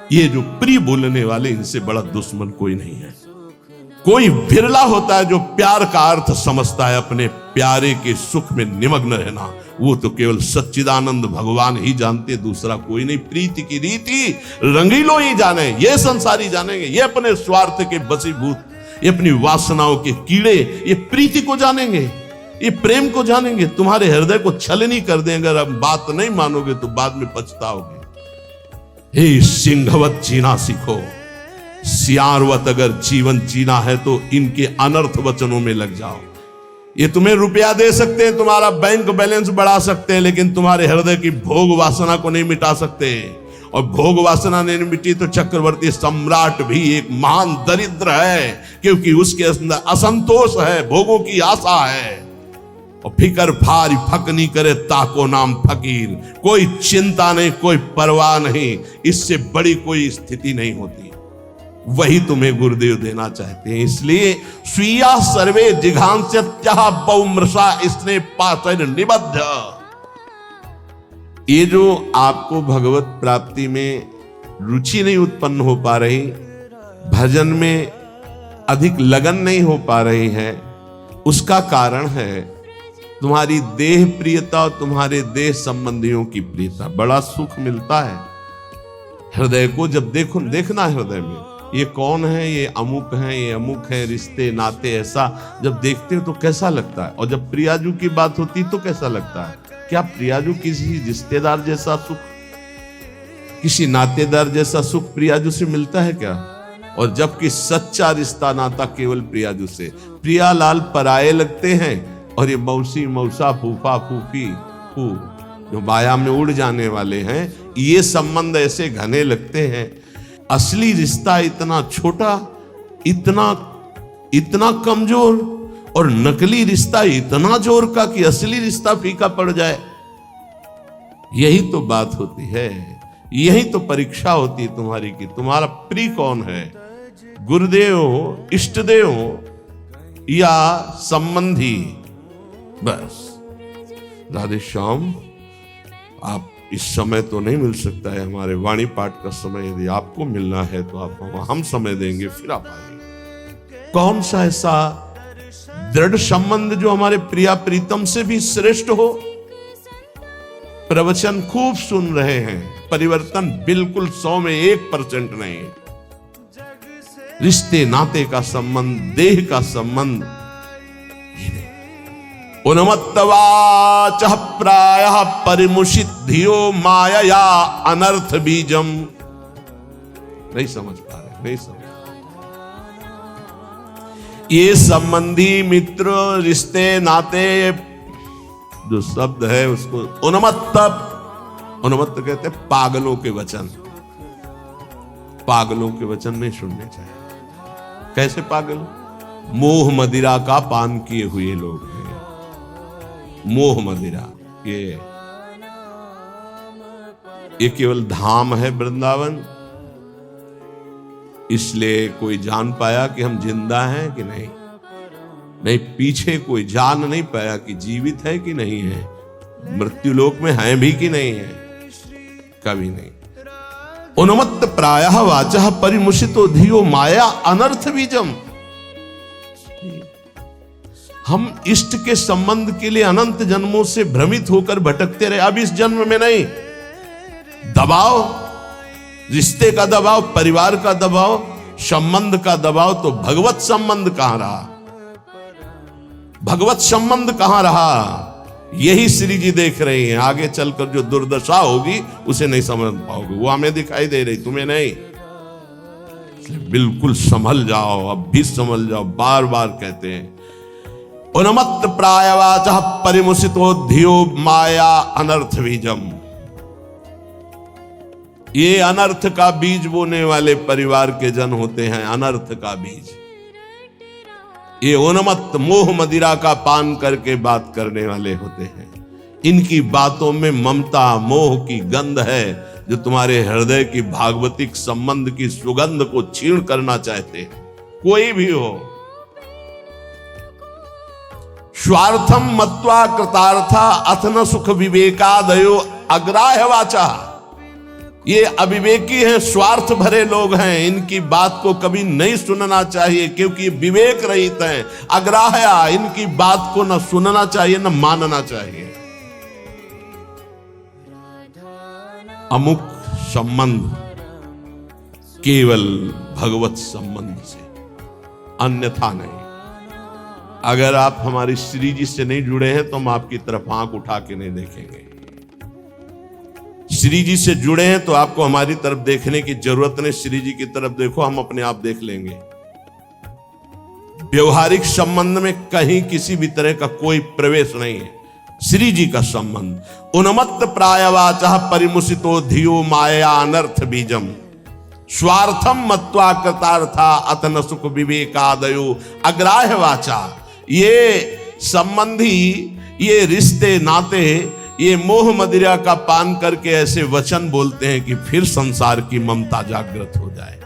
ये जो प्रिय बोलने वाले, इनसे बड़ा दुश्मन कोई नहीं है। कोई विरला होता है जो प्यार का अर्थ समझता है अपने प्यारे के सुख में निमग्न रहना। वो तो केवल सच्चिदानंद भगवान ही जानते, दूसरा कोई नहीं। प्रीति की रीति रंगीलो ही जाने, ये संसारी जानेंगे। ये अपने स्वार्थ के बसीभूत, ये अपनी वासनाओं के कीड़े, ये प्रीति को जानेंगे, ये प्रेम को जानेंगे। तुम्हारे हृदय को छलनी कर देंगे। अगर अब बात नहीं मानोगे तो बाद में पछताओगे। हे सिंहवत जीना सीखो, सियारवत अगर जीवन जीना है तो इनके अनर्थ वचनों में लग जाओ। ये तुम्हें रुपया दे सकते हैं, तुम्हारा बैंक बैलेंस बढ़ा सकते हैं, लेकिन तुम्हारे हृदय की भोग वासना को नहीं मिटा सकते। और भोग वासना नहीं मिटी तो चक्रवर्ती सम्राट भी एक महान दरिद्र है, क्योंकि उसके अंदर असंतोष है, भोगों की आशा है। और फिकर फारी फकनी करे ताको नाम फकीर। कोई चिंता नहीं, कोई परवाह नहीं, इससे बड़ी कोई स्थिति नहीं होती। वही तुम्हें गुरुदेव देना चाहते हैं। इसलिए स्वीया सर्वे जिघांस्यत्यः बहुमृषा स्नेह पाशैर निबद्ध। ये जो आपको भगवत प्राप्ति में रुचि नहीं उत्पन्न हो पा रही, भजन में अधिक लगन नहीं हो पा रही है, उसका कारण है तुम्हारी देह प्रियता और तुम्हारे देह संबंधियों की प्रियता। बड़ा सुख मिलता है हृदय को जब देखना हृदय में ये कौन है, ये अमुक है, ये अमुक है, रिश्ते नाते, ऐसा जब देखते हो तो कैसा लगता है। और जब प्रियाजू की बात होती तो कैसा लगता है। क्या प्रियाजू किसी रिश्तेदार जैसा सुख, किसी नातेदार जैसा सुख प्रियाजू से मिलता है क्या? और जबकि सच्चा रिश्ता नाता केवल प्रियाजू से। प्रियालाल पराये लगते हैं और ये मौसी मौसा फूफा फूफी फू जो माया में उड़ जाने वाले हैं, ये संबंध ऐसे घने लगते हैं। असली रिश्ता इतना छोटा, इतना कमजोर, और नकली रिश्ता इतना जोर का कि असली रिश्ता फीका पड़ जाए। यही तो बात होती है, यही तो परीक्षा होती है तुम्हारी कि तुम्हारा प्रिय कौन है, गुरुदेव, इष्टदेव या संबंधी। बस राधे श्याम, आप इस समय तो नहीं मिल सकता है, हमारे वाणी पाठ का समय। यदि आपको मिलना है तो आप हम समय देंगे, फिर आप आएंगे। कौन सा ऐसा दृढ़ संबंध जो हमारे प्रिया प्रीतम से भी श्रेष्ठ हो? प्रवचन खूब सुन रहे हैं, परिवर्तन बिल्कुल 100 में 1% नहीं है। रिश्ते नाते का संबंध, देह का संबंध, उन्मत्तवाचः प्रायः परिमुषित धियो मायया अनर्थ बीजम। नहीं समझ पा रहे, नहीं समझ। ये संबंधी, मित्र, रिश्ते नाते जो शब्द है उसको उन्मत्त कहते हैं पागलों के वचन। पागलों के वचन नहीं सुनने चाहिए। कैसे पागल? मोह मदिरा का पान किए हुए लोग हैं। मोह मदिरा ये केवल धाम है वृंदावन, इसलिए कोई जान पाया कि हम जिंदा हैं कि नहीं। पीछे कोई जान नहीं पाया कि जीवित है कि नहीं है, मृत्युलोक में है भी कि नहीं है, कभी नहीं। उन्मत्त प्रायः वाचः परिमुषितो धियो माया अनर्थ बीजम। हम इष्ट के संबंध के लिए अनंत जन्मों से भ्रमित होकर भटकते रहे। अब इस जन्म में नहीं, दबाव, रिश्ते का दबाव, परिवार का दबाव, संबंध का दबाव, तो भगवत संबंध कहां रहा? भगवत संबंध कहां रहा? यही श्री जी देख रहे हैं। आगे चलकर जो दुर्दशा होगी उसे नहीं समझ पाओगे। वो हमें दिखाई दे रही, तुम्हें नहीं। बिल्कुल संभल जाओ, अब भी संभल जाओ। बार बार कहते हैं उन्मत्त प्रायवाचः परिमुषितो धियो माया अनर्थ बीजम। ये अनर्थ का बीज बोने वाले परिवार के जन होते हैं। अनर्थ का बीज, ये उन्मत्त मोह मदिरा का पान करके बात करने वाले होते हैं। इनकी बातों में ममता मोह की गंध है, जो तुम्हारे हृदय की भागवतिक संबंध की सुगंध को छीण करना चाहते हैं। कोई भी हो, स्वार्थम मत्वा कृतार्था अथ न सुख विवेकादयो अग्राह्य वाचा। ये अविवेकी हैं, स्वार्थ भरे लोग हैं, इनकी बात को कभी नहीं सुनना चाहिए क्योंकि ये विवेक रहित हैं, अग्राह्य, इनकी बात को न सुनना चाहिए न मानना चाहिए। अमुक संबंध केवल भगवत संबंध से, अन्यथा नहीं। अगर आप हमारी श्री जी से नहीं जुड़े हैं तो हम आपकी तरफ आंख उठा के नहीं देखेंगे। श्री जी से जुड़े हैं तो आपको हमारी तरफ देखने की जरूरत नहीं, श्री जी की तरफ देखो, हम अपने आप देख लेंगे। व्यवहारिक संबंध में कहीं किसी भी तरह का कोई प्रवेश नहीं है। श्री जी का संबंध उन्मत्त प्रायवाचः परिमुसितो धियो माया अनर्थ बीजम स्वार्थम मत्वा कृतार्था अतन सुख विवेकादयो अग्राह्य वाचा। ये संबंधी, ये रिश्ते नाते, ये मोह मदिरा का पान करके ऐसे वचन बोलते हैं कि फिर संसार की ममता जागृत हो जाए।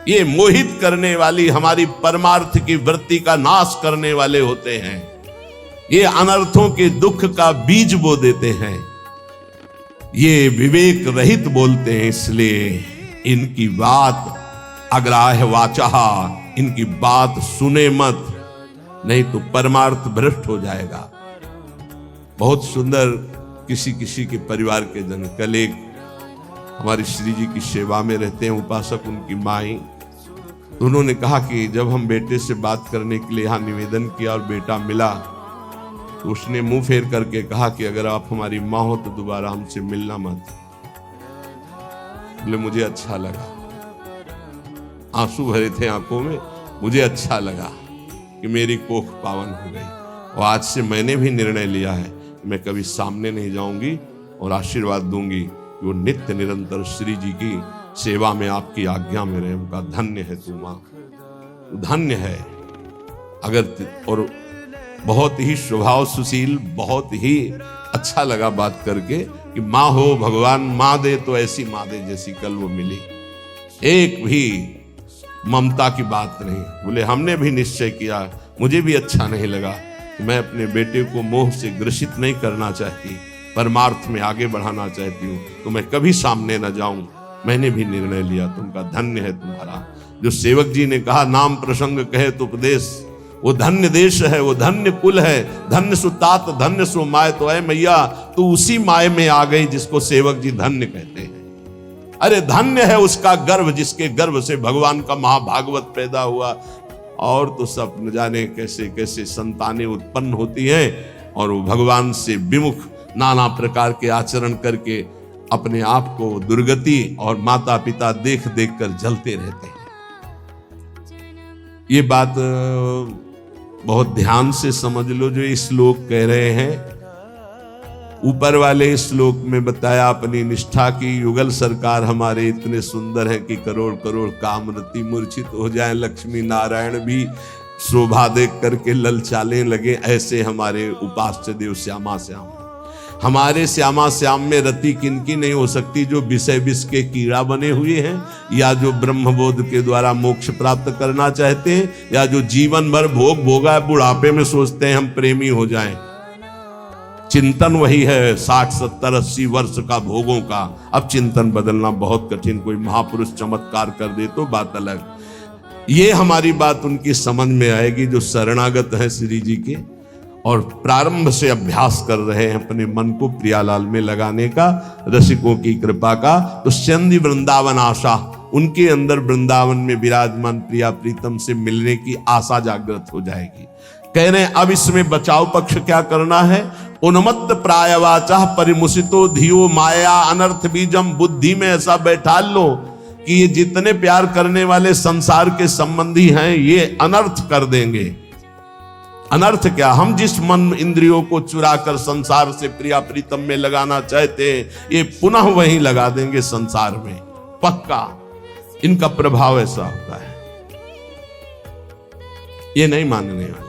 ये मोहित करने वाली, हमारी परमार्थ की वृत्ति का नाश करने वाले होते हैं। ये अनर्थों के दुख का बीज बो देते हैं। ये विवेक रहित बोलते हैं, इसलिए इनकी बात अग्राह्य वाचा, इनकी बात सुने मत, नहीं तो परमार्थ भ्रष्ट हो जाएगा। बहुत सुंदर किसी किसी के परिवार के जन, कल एक हमारी श्री जी की सेवा में रहते हैं उपासक, उनकी माई, तो उन्होंने कहा कि जब हम बेटे से बात करने के लिए यहाँ निवेदन किया और बेटा मिला तो उसने मुंह फेर करके कहा कि अगर आप हमारी माँ हो तो दोबारा हमसे मिलना मत। बोले मुझे अच्छा लगा, आंसू भरे थे आंखों में, मुझे अच्छा लगा कि मेरी कोख पावन हो गई। और आज से मैंने भी निर्णय लिया है कि मैं कभी सामने नहीं जाऊंगी और आशीर्वाद दूंगी कि वो नित्य निरंतर श्री जी की सेवा में आपकी आज्ञा में रहे। उनका धन्य है तू माँ, धन्य है। अगर और बहुत ही स्वभाव सुशील, बहुत ही अच्छा लगा बात करके कि माँ हो भगवान माँ दे तो ऐसी माँ दे जैसी कल वो मिली, एक भी ममता की बात नहीं। बोले हमने भी निश्चय किया, मुझे भी अच्छा नहीं लगा कि मैं अपने बेटे को मोह से ग्रसित नहीं करना चाहती, परमार्थ में आगे बढ़ाना चाहती हूँ, तो मैं कभी सामने न जाऊं। मैंने भी निर्णय लिया, तुमका धन्य है तुम्हारा। जो सेवक जी ने कहा नाम प्रसंग कहे तो उपदेश, वो धन्य देश है, वो धन्य कुल है, धन्य सुतात धन्य सो माय। तो है मैया तू उसी माय में आ गई जिसको सेवक जी धन्य कहते हैं। अरे धन्य है उसका गर्भ जिसके गर्भ से भगवान का महाभागवत पैदा हुआ। और तो सब न जाने कैसे कैसे संतानें उत्पन्न होती हैं और वो भगवान से विमुख नाना प्रकार के आचरण करके अपने आप को दुर्गति और माता पिता देख देख कर जलते रहते हैं। ये बात बहुत ध्यान से समझ लो जो इस श्लोक कह रहे हैं। ऊपर वाले श्लोक में बताया अपनी निष्ठा की युगल सरकार हमारे इतने सुंदर हैं कि करोड़ करोड़ कामरती मूर्छित हो जाएं, लक्ष्मी नारायण भी शोभा देख करके ललचाने लगे, ऐसे हमारे उपास्य देव श्यामा श्याम। हमारे श्यामा श्याम में रति किनकी नहीं हो सकती, जो विषय विष के कीड़ा बने हुए हैं, या जो ब्रह्मबोध के द्वारा मोक्ष प्राप्त करना चाहते हैं, या जो जीवन भर भोग भोगा बुढ़ापे में सोचते हैं हम प्रेमी हो जाएं। चिंतन वही है 60 70 80 वर्ष का भोगों का। अब चिंतन बदलना बहुत कठिन, कोई महापुरुष चमत्कार कर दे तो बात अलग। ये हमारी बात उनकी समझ में आएगी जो शरणागत है श्री जी के और प्रारंभ से अभ्यास कर रहे हैं अपने मन को प्रियालाल में लगाने का, रसिकों की कृपा का। तो चंदी वृंदावन आशा, उनके अंदर वृंदावन में विराजमान प्रिया प्रीतम से मिलने की आशा जागृत हो जाएगी। कह रहे हैं अब इसमें बचाव पक्ष क्या करना है। उन्मत्त प्रायवाचा परिमुसितो धियो माया अनर्थ बीजम। बुद्धि में ऐसा बैठा लो कि ये जितने प्यार करने वाले संसार के संबंधी हैं ये अनर्थ कर देंगे। अनर्थ क्या, हम जिस मन इंद्रियों को चुरा कर संसार से प्रिया प्रीतम में लगाना चाहते हैं ये पुनः वहीं लगा देंगे संसार में, पक्का। इनका प्रभाव ऐसा होता है, ये नहीं मानने वाले।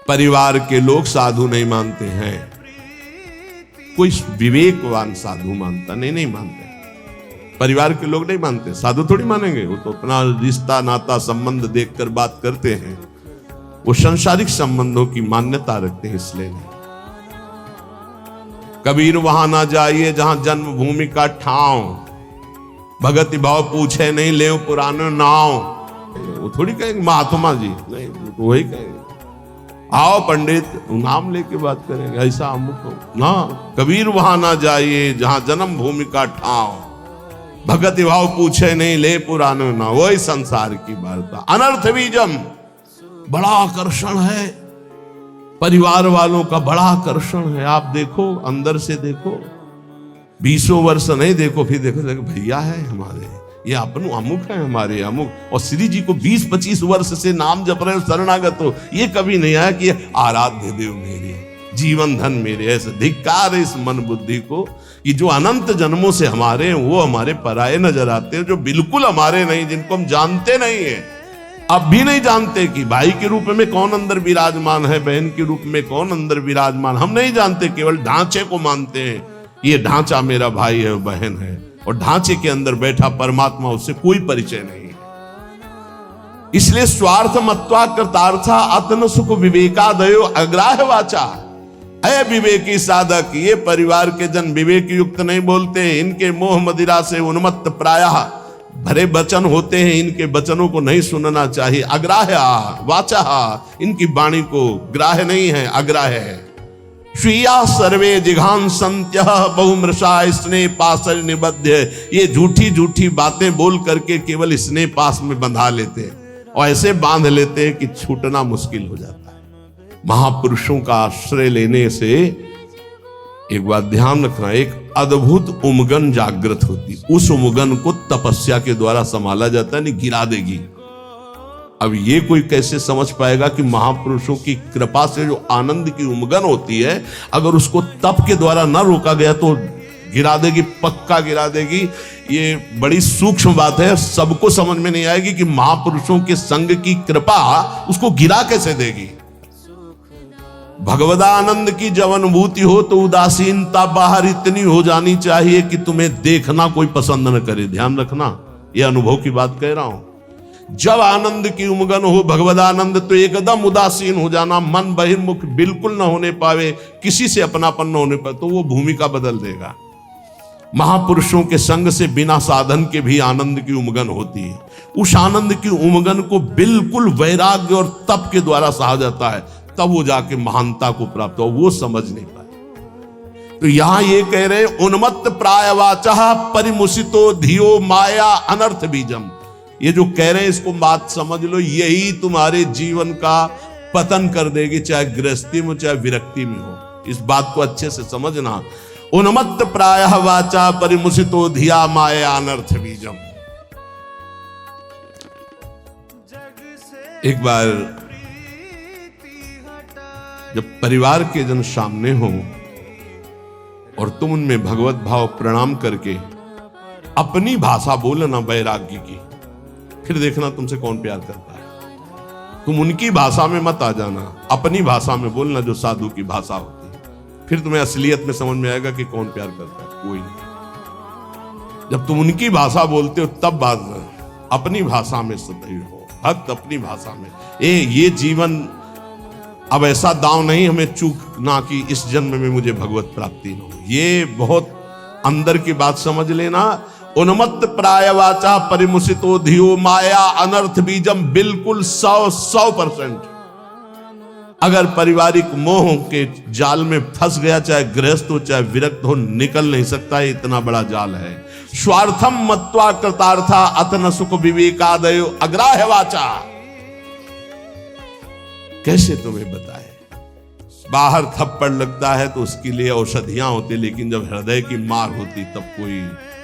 परिवार के लोग साधु नहीं मानते हैं, कोई विवेकवान साधु मानता नहीं मानते। परिवार के लोग नहीं मानते, साधु थोड़ी मानेंगे, वो तो अपना रिश्ता नाता संबंध देखकर बात करते हैं, वो सांसारिक संबंधों की मान्यता रखते हैं, इसलिए नहीं। कबीर वहां ना जाइए जहां जन्मभूमि का ठाव, भगति भाव पूछे नहीं ले पुराने नाव। वो थोड़ी कहेंगे महात्मा जी, नहीं तो वही कहेंगे आओ पंडित नाम लेके बात करेंगे, ऐसा अमुक ना। कबीर वहां ना जाइए जहां जन्मभूमि का ठाव, भगति भाव पूछे नहीं ले पुराने नाव। वही संसार की वार्ता। अनर्थ बीजम बड़ा आकर्षण है, परिवार वालों का बड़ा आकर्षण है। आप देखो अंदर से देखो, 20 वर्ष नहीं देखो, फिर देखो भैया है हमारे, ये अपन अमुक है हमारे अमुक। और श्री जी को 20-25 वर्ष से नाम जप रहे हो, शरणागत हो, ये कभी नहीं आया कि आराध्य देव मेरे, जीवन धन मेरे। ऐसे धिक्कार है इस मन बुद्धि को कि जो अनंत जन्मों से हमारे हैं वो हमारे पराये नजर आते हैं, जो बिल्कुल हमारे नहीं, जिनको हम जानते नहीं है, अब भी नहीं जानते कि भाई के रूप में कौन अंदर विराजमान है, बहन के रूप में कौन अंदर विराजमान, हम नहीं जानते, केवल ढांचे को मानते हैं। ये ढांचा मेरा भाई है बहन है, और ढांचे के अंदर बैठा परमात्मा, उससे कोई परिचय नहीं है। इसलिए स्वार्थ मत्वा कृतार्था अतन सुख विवेकादयो अग्राह्य वाचा। अय विवेकी साधक, ये परिवार के जन विवेक युक्त नहीं बोलते, इनके मोह मदिरा से उन्मत्त प्रायः भरे वचन होते हैं, इनके वचनों को नहीं सुनना चाहिए। अग्राह्य वाचा, इनकी वाणी को ग्राह्य नहीं है, अग्राह्य है। स्वीया सर्वे जिघान संत्य बहुमृषा स्नेह पास निबद्ध। ये झूठी झूठी बातें बोल करके केवल स्नेह पास में बंधा लेते हैं, और ऐसे बांध लेते हैं कि छूटना मुश्किल हो जाता है। महापुरुषों का आश्रय लेने से एक बात ध्यान रखना, एक अद्भुत उमगन जागृत होती, उस उमगन को तपस्या के द्वारा संभाला जाता है, नहीं गिरा देगी। अब ये कोई कैसे समझ पाएगा कि महापुरुषों की कृपा से जो आनंद की उमगन होती है, अगर उसको तप के द्वारा न रोका गया तो गिरा देगी, पक्का गिरा देगी। ये बड़ी सूक्ष्म बात है, सबको समझ में नहीं आएगी कि महापुरुषों के संग की कृपा उसको गिरा कैसे देगी। भगवदानंद की जब अनुभूति हो तो उदासीनता बाहर इतनी हो जानी चाहिए कि तुम्हें देखना कोई पसंद न करे। ध्यान रखना, ये अनुभव की बात कह रहा हूं। जब आनंद की उमगन हो भगवदानंद, तो एकदम उदासीन हो जाना, मन बहिर्मुख बिल्कुल न होने पावे, किसी से अपनापन न होने पाए, तो वो भूमिका बदल देगा। महापुरुषों के संग से बिना साधन के भी आनंद की उमगन होती है। उस आनंद की उमगन को बिल्कुल वैराग्य और तप के द्वारा सहा जाता है, तब वो जाके महानता को प्राप्त हो। वो समझ नहीं पाए। तो यहां ये कह रहे उन्मत्त प्रायवाचा परिमुसितो धियो माया अनर्थ बीजम। ये जो कह रहे हैं इसको बात समझ लो, यही तुम्हारे जीवन का पतन कर देगी, चाहे गृहस्थी में चाहे विरक्ति में हो। इस बात को अच्छे से समझना। उन्मत्त प्रायः वाचा परिमुसितो धिया माया अनर्थ बीजम। एक बार जब परिवार के जन सामने हो और तुम उनमें भगवत भाव प्रणाम करके अपनी भाषा बोलना वैराग्य की, फिर देखना तुमसे कौन प्यार करता है। तुम उनकी भाषा में मत आ जाना, अपनी भाषा में बोलना जो साधु की भाषा होती है, फिर तुम्हें असलियत में समझ में आएगा कि कौन प्यार करता है, कोई नहीं। जब तुम उनकी भाषा बोलते हो तब बात अपनी भाषा में सदैव हो, भक्त अपनी भाषा में। ये जीवन अब ऐसा दांव नहीं हमें चूकना कि इस जन्म में मुझे भगवत प्राप्ति न हो। ये बहुत अंदर की बात समझ लेना। उन्मत्त प्रायवाचा परिमुसितो धियो माया अनर्थ बीजम, बिल्कुल 100%। अगर पारिवारिक मोह के जाल में फंस गया, चाहे गृहस्थ हो चाहे विरक्त हो, निकल नहीं सकता है, इतना बड़ा जाल है। स्वार्थम मत्वा कृतार्था अतन सुख विवेकादयो अग्राह्य वाचा। कैसे तुम्हें बताए, बाहर थप्पड़ लगता है तो उसके लिए औषधियां होती, लेकिन जब हृदय की मार होती तब कोई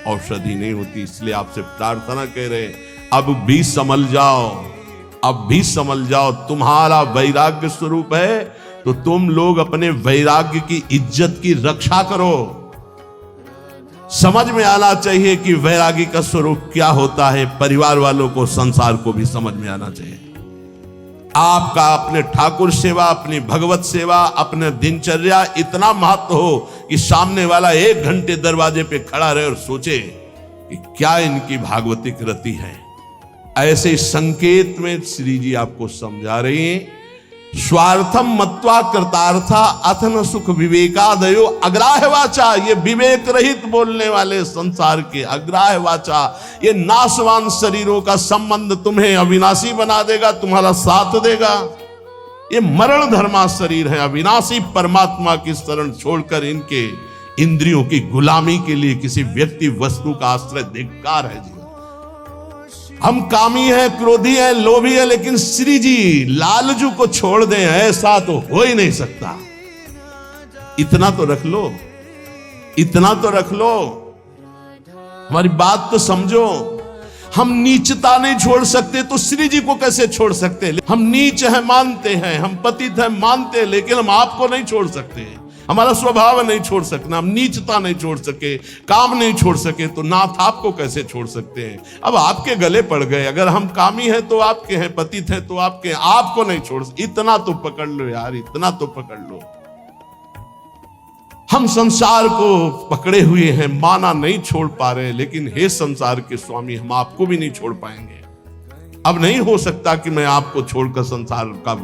औषधि नहीं होती। इसलिए आपसे प्रार्थना कह रहे, अब भी संभल जाओ, अब भी संभल जाओ। तुम्हारा वैराग्य स्वरूप है तो तुम लोग अपने वैराग्य की इज्जत की रक्षा करो। समझ में आना चाहिए कि वैरागी का स्वरूप क्या होता है। परिवार वालों को, संसार को भी समझ में आना चाहिए। आपका अपने ठाकुर सेवा, अपनी भगवत सेवा, अपने दिनचर्या इतना महत्व हो कि सामने वाला 1 घंटे दरवाजे पे खड़ा रहे और सोचे कि क्या इनकी भागवतिक रति है। ऐसे संकेत में श्री जी आपको समझा रही हैं स्वार्थम मत्वा कृतार्था अथन सुख विवेकादयो अग्राह्य वाचा। ये विवेक रहित बोलने वाले संसार के अग्राह्य वाचा, ये नाशवान शरीरों का संबंध तुम्हें अविनाशी बना देगा, तुम्हारा साथ देगा। ये मरण धर्मा शरीर है, अविनाशी परमात्मा की शरण छोड़कर इनके इंद्रियों की गुलामी के लिए किसी व्यक्ति वस्तु का आश्रय धिक्कार है। जीवन हम कामी हैं, क्रोधी हैं, लोभी हैं, लेकिन श्री जी लालजू को छोड़ दें ऐसा तो हो ही नहीं सकता। इतना तो रख लो, इतना तो रख लो, हमारी बात तो समझो। हम नीचता नहीं छोड़ सकते तो श्री जी को कैसे छोड़ सकते? हम नीच हैं मानते हैं, हम पतित हैं मानते हैं, लेकिन हम आपको नहीं छोड़ सकते। हमारा स्वभाव नहीं छोड़ सकना, हम नीचता नहीं छोड़ सके, काम नहीं छोड़ सके, तो नाथ आपको कैसे छोड़ सकते हैं? अब आपके गले पड़ गए। अगर हम कामी हैं तो आपके हैं, पतित हैं तो आपके हैं, आपको नहीं छोड़ सकते। इतना तो पकड़ लो यार, इतना तो पकड़ लो। हम संसार को पकड़े हुए हैं, माना नहीं छोड़ पा रहे, लेकिन हे संसार के स्वामी, हम आपको भी नहीं छोड़ पाएंगे। अब नहीं हो सकता कि मैं आपको छोड़कर संसार का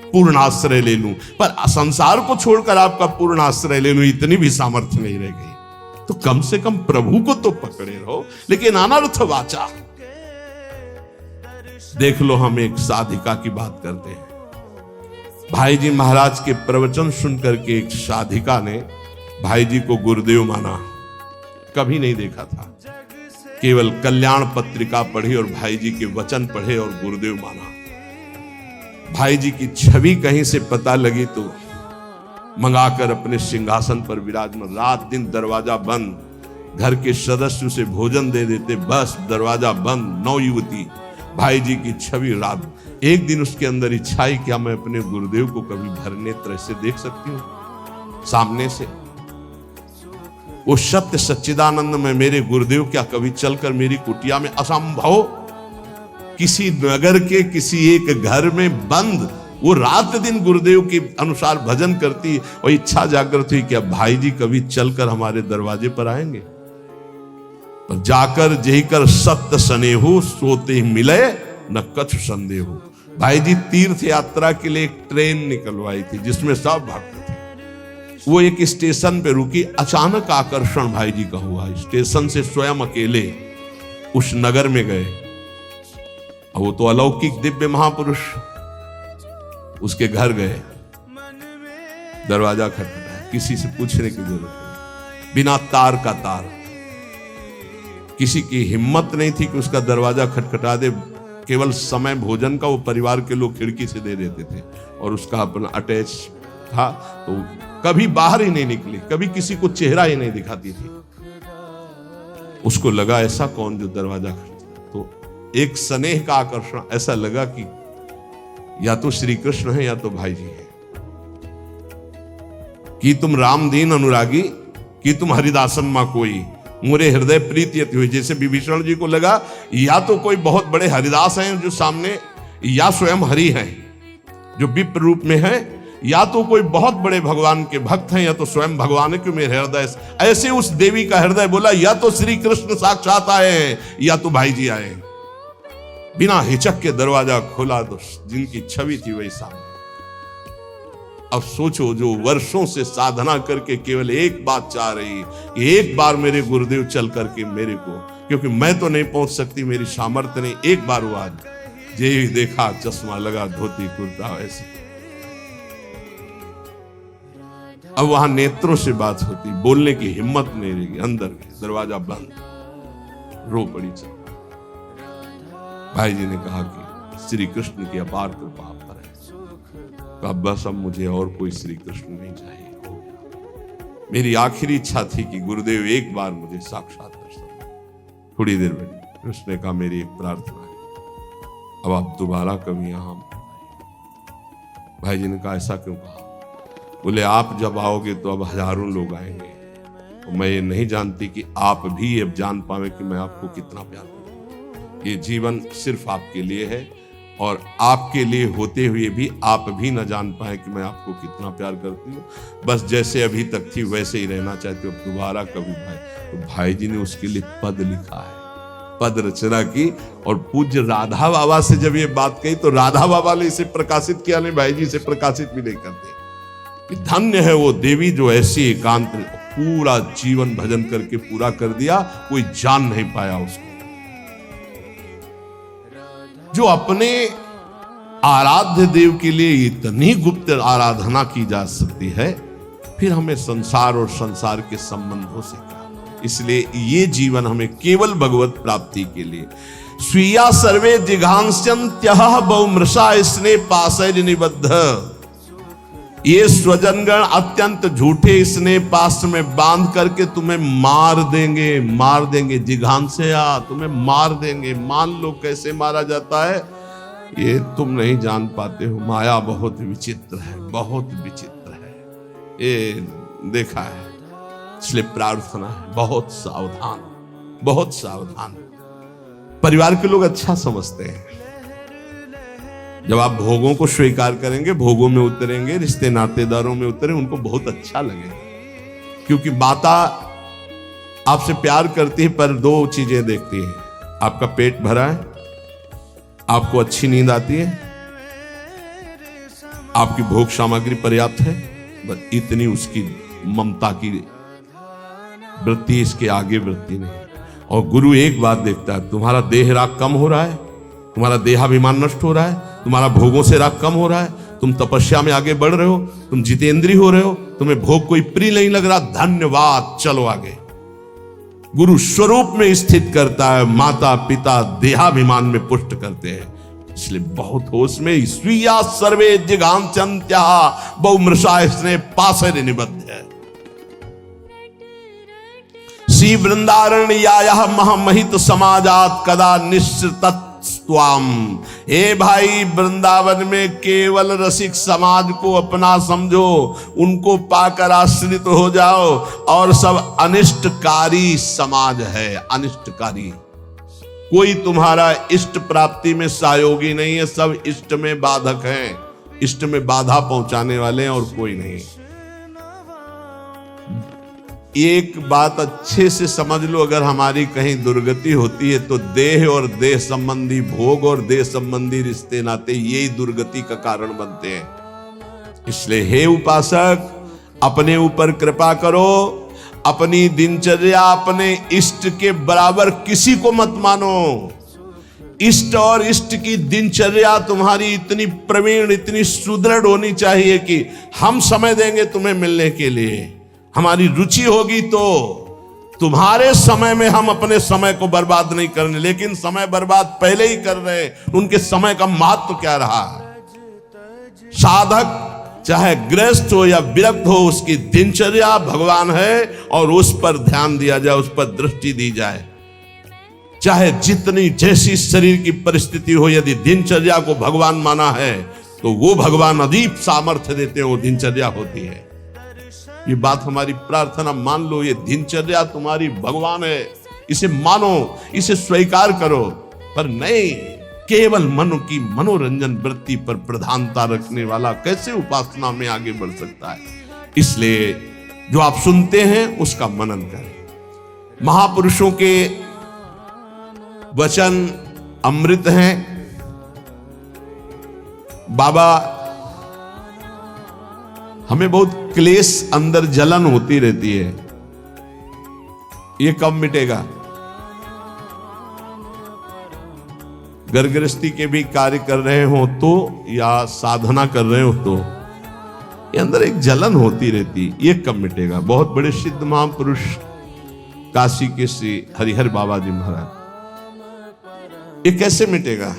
पूर्ण आश्रय ले लूं, पर संसार को छोड़कर आपका पूर्ण आश्रय ले लूं, इतनी भी सामर्थ्य नहीं रह गई। तो कम से कम प्रभु को तो पकड़े रहो। लेकिन अनर्थ वाचा, देख लो, हम एक साधिका की बात करते हैं। भाई जी महाराज के प्रवचन सुनकर के एक साधिका ने भाई जी को गुरुदेव माना। कभी नहीं देखा था, केवल कल्याण पत्रिका पढ़ी और भाई जी के वचन पढ़े और गुरुदेव माना। भाई जी की छवि कहीं से पता लगी तो मंगाकर अपने सिंहासन पर विराजमान, रात दिन दरवाजा बंद, घर के सदस्य उसे भोजन दे देते, बस दरवाजा बंद। 9 युवती, भाई जी की छवि। रात एक दिन उसके अंदर इच्छा आई, क्या मैं अपने गुरुदेव को कभी भर नेत्र से देख सकती हूं सामने से? वो सत्य सच्चिदानंद में मेरे गुरुदेव क्या कभी चलकर मेरी कुटिया में? असंभव। किसी नगर के किसी एक घर में बंद वो रात दिन गुरुदेव के अनुसार भजन करती, और इच्छा जागृत हुई कि अब भाई जी कभी चलकर हमारे दरवाजे पर आएंगे। और जाकर जही कर सत्य स्नेहु सोते मिले न कछु संदेह। भाई जी तीर्थ यात्रा के लिए एक ट्रेन निकलवाई थी जिसमें सब भक्त थे। वो एक स्टेशन पे रुकी, अचानक आकर्षण भाई जी का हुआ। स्टेशन से स्वयं अकेले उस नगर में गए। वो तो अलौकिक दिव्य महापुरुष, उसके घर गए, दरवाजा खटखटाया, किसी से पूछने की जरूरत नहीं, बिना तार का तार। किसी की हिम्मत नहीं थी कि उसका दरवाजा खटखटा दे। केवल समय भोजन का वो परिवार के लोग खिड़की से दे देते थे, और उसका अपना अटैच था, तो कभी बाहर ही नहीं निकली, कभी किसी को चेहरा ही नहीं दिखाती थी। उसको लगा ऐसा कौन जो दरवाजा खटखटा, तो एक स्नेह का आकर्षण, ऐसा लगा कि या तो श्री कृष्ण है या तो भाई जी है। कि तुम राम दीन अनुरागी, कि तुम हरिदासन मां कोई, मोरे हृदय प्रीति अति हुई। जैसे विभीषण जी को लगा या तो कोई बहुत बड़े हरिदास हैं जो सामने, या स्वयं हरि हैं जो विप्र रूप में है, या तो कोई बहुत बड़े भगवान के भक्त हैं, या तो स्वयं भगवान है कि मेरे हृदय। ऐसे उस देवी का हृदय बोला या तो श्री कृष्ण साक्षात आए हैं या तो भाई जी आए। बिना हिचक के दरवाजा खोला तो जिनकी छवि थी वही सामने। अब सोचो, जो वर्षों से साधना करके केवल एक बात चाह रही कि एक बार मेरे गुरुदेव चल करके मेरे को, क्योंकि मैं तो नहीं पहुंच सकती, मेरी सामर्थ्य नहीं, एक बार वो आज जे देखा चश्मा लगा, धोती कुर्ता ऐसे। अब वहां नेत्रों से बात होती, बोलने की हिम्मत नहीं रही। अंदर गए, दरवाजा बंद, रो पड़ी चल। भाई जी ने कहा कि श्री कृष्ण की अपार कृपा पर है। कहा बस अब मुझे और कोई श्री कृष्ण नहीं चाहिए। मेरी आखिरी इच्छा थी कि गुरुदेव एक बार मुझे साक्षात दर्शन। थोड़ी देर में उसने कहा मेरी एक प्रार्थना है, अब आप दोबारा कभी यहां। भाई जी ने कहा ऐसा क्यों कहा? बोले आप जब आओगे तो अब हजारों लोग आएंगे, तो मैं ये नहीं जानती कि आप भी अब जान पावे कि मैं आपको कितना प्यार करता हूं। ये जीवन सिर्फ आपके लिए है, और आपके लिए होते हुए भी आप भी न जान पाए कि मैं आपको कितना प्यार करती हूँ। बस जैसे अभी तक थी वैसे ही रहना चाहती हूँ, दोबारा कभी भाई। तो भाई जी ने उसके लिए पद लिखा है, पद रचना की। और पूज्य राधा बाबा से जब ये बात कही तो राधा बाबा ने इसे प्रकाशित किया, नहीं भाई जी इसे प्रकाशित भी नहीं करते कि धन्य है वो देवी जो ऐसी एकांत पूरा जीवन भजन करके पूरा कर दिया, कोई जान नहीं पाया उसको। जो अपने आराध्य देव के लिए इतनी गुप्त आराधना की जा सकती है, फिर हमें संसार और संसार के संबंधों से क्या। इसलिए ये जीवन हमें केवल भगवत प्राप्ति के लिए। स्वीया सर्वे जिघांस्यन्त्यः बहुमृषा स्नेह पाशैर् निबद्ध। ये स्वजनगण अत्यंत झूठे स्नेह पास में बांध करके तुम्हें मार देंगे। जिघांस्या तुम्हें मार देंगे। मान लो कैसे मारा जाता है, ये तुम नहीं जान पाते हो। माया बहुत विचित्र है, बहुत विचित्र है, ये देखा है। इसलिए प्रार्थना है बहुत सावधान, बहुत सावधान। परिवार के लोग अच्छा समझते हैं, जब आप भोगों को स्वीकार करेंगे, भोगों में उतरेंगे, रिश्ते नातेदारों में उतरें, उनको बहुत अच्छा लगेगा। क्योंकि माता आपसे प्यार करती है पर दो चीजें देखती है, आपका पेट भरा है, आपको अच्छी नींद आती है, आपकी भोग सामग्री पर्याप्त है, बस इतनी उसकी ममता की वृत्ति, इसके आगे वृत्ति नहीं। और गुरु एक बात देखता है, तुम्हारा देह राग कम हो रहा है, तुम्हारा देहाभिमान नष्ट हो रहा है, तुम्हारा भोगों से राग कम हो रहा है, तुम तपस्या में आगे बढ़ रहे हो, तुम जितेंद्रीय हो रहे हो, तुम्हें भोग कोई प्रिय नहीं लग रहा, धन्यवाद, चलो आगे। गुरु स्वरूप में स्थित करता है, माता पिता देहाभिमान में पुष्ट करते हैं। इसलिए बहुत होश में। स्वीया सर्वे जिघांस्यन्त्यः बहुमृषा स्नेह पाशैर् निबद्ध है। श्री वृंदारण्यायः महामहित समाजात कदा निश्चितस्त्वाम। हे भाई, वृंदावन में केवल रसिक समाज को अपना समझो, उनको पाकर आश्रित हो जाओ, और सब अनिष्टकारी समाज है, अनिष्टकारी। कोई तुम्हारा इष्ट प्राप्ति में सहयोगी नहीं है, सब इष्ट में बाधक हैं, इष्ट में बाधा पहुंचाने वाले हैं, और कोई नहीं। एक बात अच्छे से समझ लो, अगर हमारी कहीं दुर्गति होती है तो देह और देह संबंधी भोग और देह संबंधी रिश्ते नाते यही दुर्गति का कारण बनते हैं। इसलिए हे उपासक, अपने ऊपर कृपा करो, अपनी दिनचर्या अपने इष्ट के बराबर किसी को मत मानो। इष्ट और इष्ट की दिनचर्या तुम्हारी इतनी प्रवीण, इतनी सुदृढ़ होनी चाहिए कि हम समय देंगे तुम्हें मिलने के लिए, हमारी रुचि होगी तो। तुम्हारे समय में हम अपने समय को बर्बाद नहीं करने, लेकिन समय बर्बाद पहले ही कर रहे हैं। उनके समय का महत्व क्या रहा है। साधक चाहे गृहस्थ हो या विरक्त हो, उसकी दिनचर्या भगवान है, और उस पर ध्यान दिया जाए, उस पर दृष्टि दी जाए। चाहे जितनी जैसी शरीर की परिस्थिति हो, यदि दिनचर्या को भगवान माना है तो वो भगवान अदीप सामर्थ्य देते हैं, वो दिनचर्या होती है। ये बात हमारी प्रार्थना मान लो, ये दिनचर्या तुम्हारी भगवान है, इसे मानो, इसे स्वीकार करो। पर नहीं, केवल मन की मनोरंजन वृत्ति पर प्रधानता रखने वाला कैसे उपासना में आगे बढ़ सकता है। इसलिए जो आप सुनते हैं उसका मनन करें। महापुरुषों के वचन अमृत हैं। बाबा, हमें बहुत क्लेश, अंदर जलन होती रहती है, ये कब मिटेगा। घर गृहस्थी के भी कार्य कर रहे हो तो, या साधना कर रहे हो तो, ये अंदर एक जलन होती रहती, ये कब मिटेगा। बहुत बड़े सिद्ध महापुरुष काशी के श्री हरिहर बाबा जी महाराज, ये कैसे मिटेगा।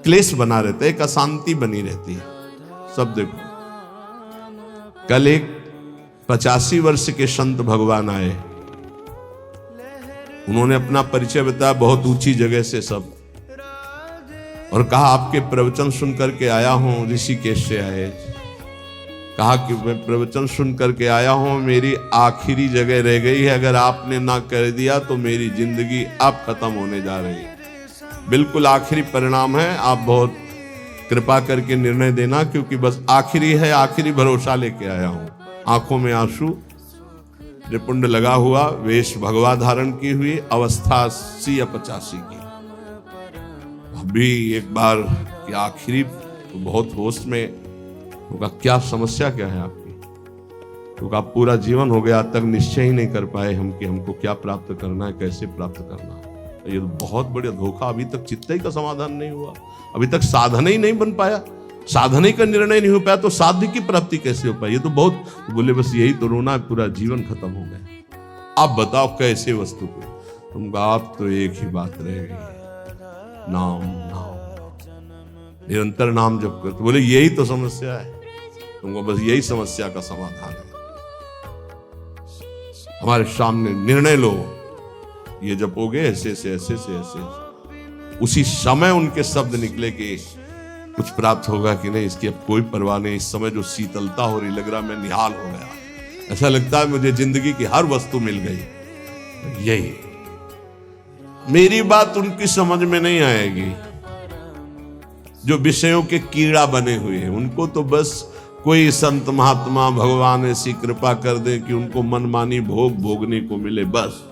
क्लेश बना रहता है, एक अशांति बनी रहती है। सब देखो, कल एक 85 वर्ष के संत भगवान आए, उन्होंने अपना परिचय बताया बहुत ऊंची जगह से सब, और कहा आपके प्रवचन सुन करके आया हूं, ऋषिकेश से आए। कहा कि मैं प्रवचन सुन करके आया हूं, मेरी आखिरी जगह रह गई है, अगर आपने ना कर दिया तो मेरी जिंदगी अब खत्म होने जा रही है। बिल्कुल आखिरी परिणाम है, आप बहुत कृपा करके निर्णय देना, क्योंकि बस आखिरी है, आखिरी भरोसा लेके आया हूं। आंखों में आंसू, त्रिपुंड लगा हुआ, वेश भगवा धारण की हुई, अवस्था 80 या 85 की। अभी एक बार कि आखिरी तो बहुत होश में होगा, क्या समस्या क्या है आपकी? तो आप पूरा जीवन हो गया तक निश्चय ही नहीं कर पाए हम कि हमको क्या प्राप्त करना है, कैसे प्राप्त करना है। ये तो बहुत बड़ा धोखा। अभी तक चित्त ही का समाधान नहीं हुआ, अभी तक साधन ही नहीं बन पाया, साधन का निर्णय नहीं हो पाया, तो साध्य की प्राप्ति कैसे हो पाई? ये तो बहुत बोले बस यही तो रोना है, पूरा जीवन खत्म हो गया। आप बताओ कैसे वस्तु को? तुम कहा आप तो एक ही बात रह गई है, नाम नाम, निरंतर नाम जप कर। तो बोले यही तो समस्या है, तुमको बस यही समस्या का समाधान है। हमारे सामने निर्णय लो, ये जपोगे ऐसे से ऐसे से ऐसे, उसी समय उनके शब्द निकले कि कुछ प्राप्त होगा कि नहीं इसकी अब कोई परवाह नहीं। इस समय जो शीतलता हो रही, लग रहा मैं निहाल हो गया, ऐसा लगता है मुझे जिंदगी की हर वस्तु मिल गई। यही मेरी बात उनकी समझ में नहीं आएगी जो विषयों के कीड़ा बने हुए हैं। उनको तो बस कोई संत महात्मा भगवान ऐसी कृपा कर दे कि उनको मनमानी भोग भोगने को मिले बस।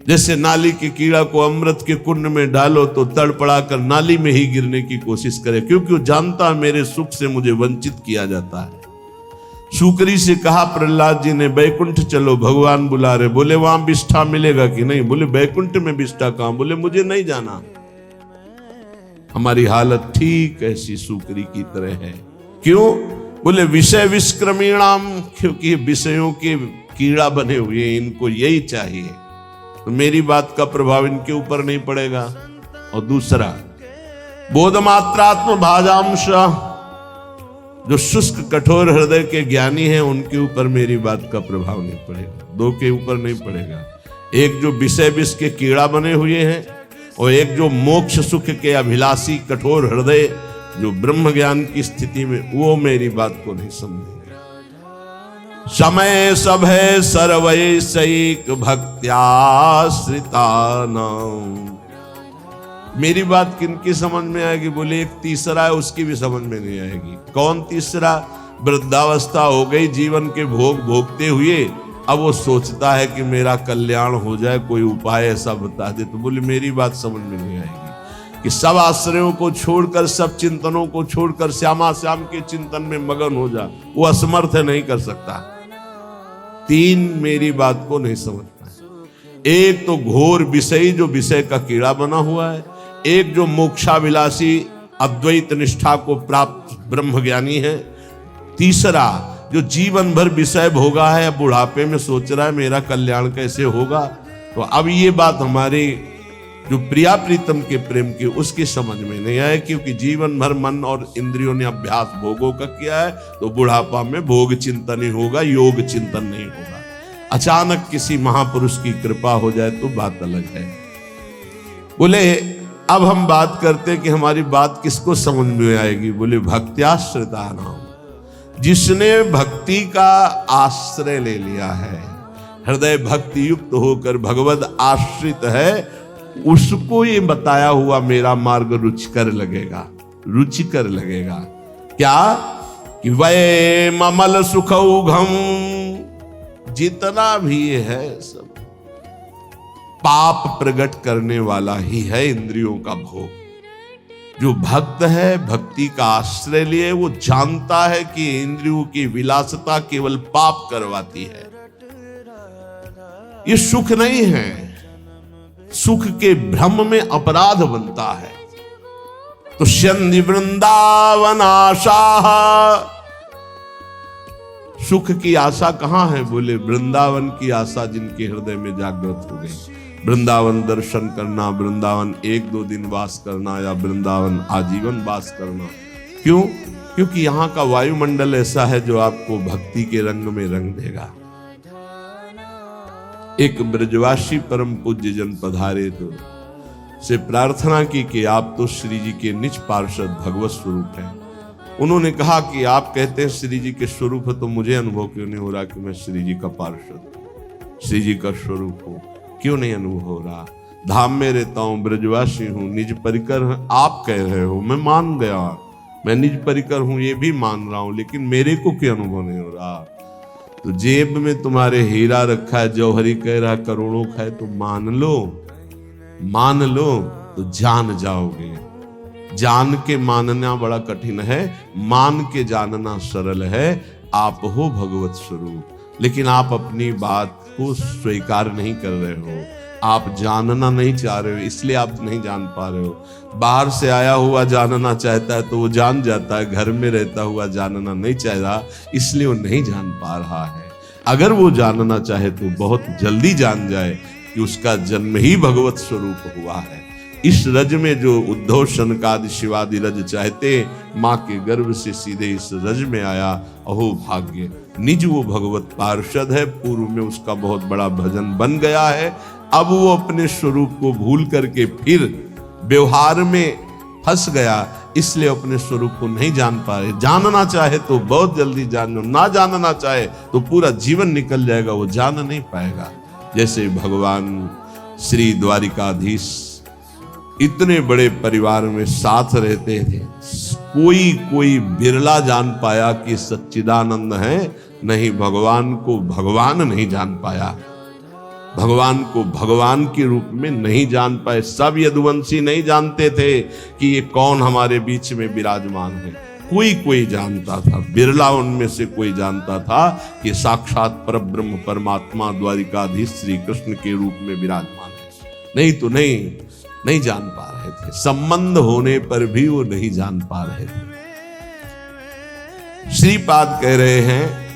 जैसे नाली के कीड़ा को अमृत के कुंड में डालो तो तड़पड़ा कर नाली में ही गिरने की कोशिश करे, क्योंकि वो जानता मेरे सुख से मुझे वंचित किया जाता है। शुक्री से कहा प्रहलाद जी ने, बैकुंठ चलो भगवान बुला रहे। बोले वहां विष्ठा मिलेगा कि नहीं? बोले बैकुंठ में विष्ठा कहां? बोले मुझे नहीं जाना। हमारी हालत ठीक ऐसी शुक्री की तरह है। क्यों? बोले विषय विष्क्रमीणाम, क्योंकि विषयों के कीड़ा बने हुए, इनको यही चाहिए, तो मेरी बात का प्रभाव इनके ऊपर नहीं पड़ेगा। और दूसरा, बोधमात्रात्म भाजांश, जो शुष्क कठोर हृदय के ज्ञानी हैं उनके ऊपर मेरी बात का प्रभाव नहीं पड़ेगा, दो के ऊपर नहीं पड़ेगा। एक जो विषय विष के कीड़ा बने हुए हैं और एक जो मोक्ष सुख के अभिलाषी कठोर हृदय जो ब्रह्म ज्ञान की स्थिति में, वो मेरी बात को नहीं समझेंगे। समय सब है सर्वैषयिक भक्त्याश्रिता नाम। मेरी बात किनकी समझ में आएगी? बोले एक तीसरा है, उसकी भी समझ में नहीं आएगी। कौन तीसरा? वृद्धावस्था हो गई, जीवन के भोग भोगते हुए अब वो सोचता है कि मेरा कल्याण हो जाए, कोई उपाय ऐसा बता दे। तो बोले मेरी बात समझ में नहीं आएगी कि सब आश्रयों को छोड़कर, सब चिंतनों को छोड़कर श्यामा श्याम के चिंतन में मगन हो जा। वो असमर्थ है, नहीं कर सकता। तीन मेरी बात को नहीं समझ पाए। एक तो घोर विषयी जो विषय का कीड़ा बना हुआ है, एक जो मोक्षाभिलाषी अद्वैत निष्ठा को प्राप्त ब्रह्म ज्ञानी है, तीसरा जो जीवन भर विषय भोगा है, बुढ़ापे में सोच रहा है मेरा कल्याण कैसे होगा। तो अब ये बात हमारी जो प्रिया प्रीतम के प्रेम की, उसकी समझ में नहीं आए, क्योंकि जीवन भर मन और इंद्रियों ने अभ्यास भोगों का किया है। तो बुढ़ापा में भोग चिंतन ही होगा, योग चिंतन नहीं होगा। अचानक किसी महापुरुष की कृपा हो जाए तो बात अलग है। बोले अब हम बात करते कि हमारी बात किसको समझ में आएगी? बोले भक्त्याश्रिता नाम, जिसने भक्ति का आश्रय ले लिया है, हृदय भक्ति युक्त होकर भगवद आश्रित है, उसको ये बताया हुआ मेरा मार्ग रुचिकर लगेगा, रुचिकर लगेगा। क्या? कि वै ममल सुखौघम, जितना भी है सब पाप प्रकट करने वाला ही है इंद्रियों का भोग। जो भक्त है, भक्ति का आश्रय लिए, वो जानता है कि इंद्रियों की विलासता केवल पाप करवाती है। ये सुख नहीं है, सुख के भ्रम में अपराध बनता है। तो शंदि वृंदावन आशा, सुख की आशा कहां है? बोले वृंदावन की आशा जिनके हृदय में जागृत हो गई। वृंदावन दर्शन करना, वृंदावन 1-2 दिन वास करना, या वृंदावन आजीवन वास करना। क्यों? क्योंकि यहां का वायुमंडल ऐसा है जो आपको भक्ति के रंग में रंग देगा। एक ब्रजवासी परम पूज्य जन पधारे तो से प्रार्थना की कि आप तो श्री जी के निज पार्षद भगवत स्वरूप हैं। उन्होंने कहा कि आप कहते हैं श्री जी के स्वरूप है, तो मुझे अनुभव क्यों नहीं हो रहा कि मैं श्री जी का पार्षद, श्री जी का स्वरूप हूं? क्यों नहीं अनुभव हो रहा? धाम में रहता हूं, ब्रजवासी हूं, निज परिकर आप कह रहे हो, मैं मान गया, मैं निज परिकर हूं, ये भी मान रहा हूं, लेकिन मेरे को क्यों अनुभव नहीं हो रहा? तो जेब में तुम्हारे हीरा रखा है, जौहरी कह रहा करोड़ों का है, तो मान लो तो जान जाओगे। जान के मानना बड़ा कठिन है, मान के जानना सरल है। आप हो भगवत स्वरूप, लेकिन आप अपनी बात को स्वीकार नहीं कर रहे हो, आप जानना नहीं चाह रहे हो, इसलिए आप नहीं जान पा रहे हो। बाहर से आया हुआ जानना चाहता है तो वो जान जाता है, घर में रहता हुआ जानना नहीं चाह रहा, इसलिए वो नहीं जान पा रहा है। अगर वो जानना चाहे तो बहुत जल्दी जान जाए कि उसका जन्म ही भगवत स्वरूप हुआ है। इस रज में जो उद्धव शनकादि शिवादि रज चाहते, माँ के गर्भ से सीधे इस रज में आया, अहो भाग्य। निज वो भगवत पार्षद है, पूर्व में उसका बहुत बड़ा भजन बन गया है। अब वो अपने स्वरूप को भूल करके फिर व्यवहार में फंस गया, इसलिए अपने स्वरूप को नहीं जान पा रहे। जानना चाहे तो बहुत जल्दी जान लो, ना जानना चाहे तो पूरा जीवन निकल जाएगा, वो जान नहीं पाएगा। जैसे भगवान श्री द्वारिकाधीश इतने बड़े परिवार में साथ रहते थे, कोई बिरला जान पाया कि सच्चिदानंद है, नहीं भगवान को भगवान नहीं जान पाया, भगवान को भगवान के रूप में नहीं जान पाए। सब यदुवंशी नहीं जानते थे कि ये कौन हमारे बीच में विराजमान है। कोई जानता था, बिरला उनमें से कोई जानता था कि साक्षात परब्रह्म परमात्मा द्वारिकाधीश श्री कृष्ण के रूप में विराजमान है। नहीं तो नहीं जान पा रहे थे, संबंध होने पर भी वो नहीं जान पा रहे थे। श्रीपाद कह रहे हैं